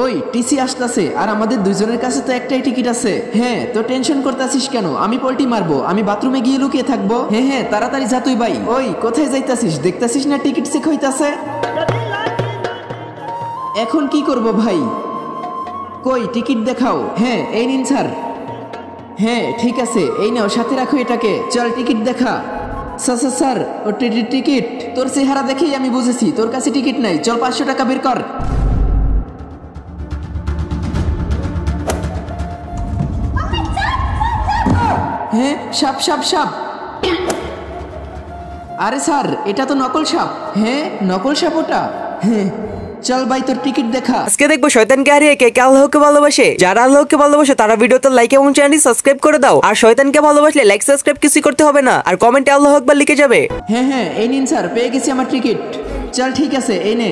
ওই টিসি আসতেছে আর আমাদের দুইজনের কাছে তো একটাই টিকিট আছে। হ্যাঁ তো টেনশন করতেছিস কেন? আমি পল্টি মারবো, আমি বাথরুমে গিয়ে লুকিয়ে থাকবো। হ্যাঁ হ্যাঁ তাড়াতাড়ি যা তুই ভাই। ওই কোথায় যাইতাছিস? দেখতাছিস না টিকিট চেক হইতাছে? এখন কি করব ভাই? কই টিকিট দেখাও। হ্যাঁ এই নিন স্যার। হ্যাঁ ঠিক আছে, এই নাও সাথে রাখো এটাকে। চল টিকিট দেখা। স্যার ও টিকিট। তোর চেহারা দেখেই আমি বুঝেছি তোর কাছে টিকিট নাই। চল 500 টাকা বের কর। হ্যাঁ সাপ সাপ সাপ। আরে স্যার এটা তো নকল সাপ। হ্যাঁ নকল সাপ ওটা। হ্যাঁ চল ভাই তোর টিকিট দেখা। আজকে দেখবো শয়তানকে হারিয়ে কে আল্লাহকে ভালোবাসে। যারা আল্লাহকে ভালোবাসে তারা ভিডিওতে লাইক এবং চ্যানেলটি সাবস্ক্রাইব করে দাও। আর শয়তানকে ভালোবাসলে লাইক সাবস্ক্রাইব কিছু করতে হবে না, আর কমেন্টে আল্লাহু আকবার লিখে যাবে। হ্যাঁ হ্যাঁ এই নিন স্যার, পেয়ে গেছি আমার টিকিট। চল ঠিক আছে এই নে।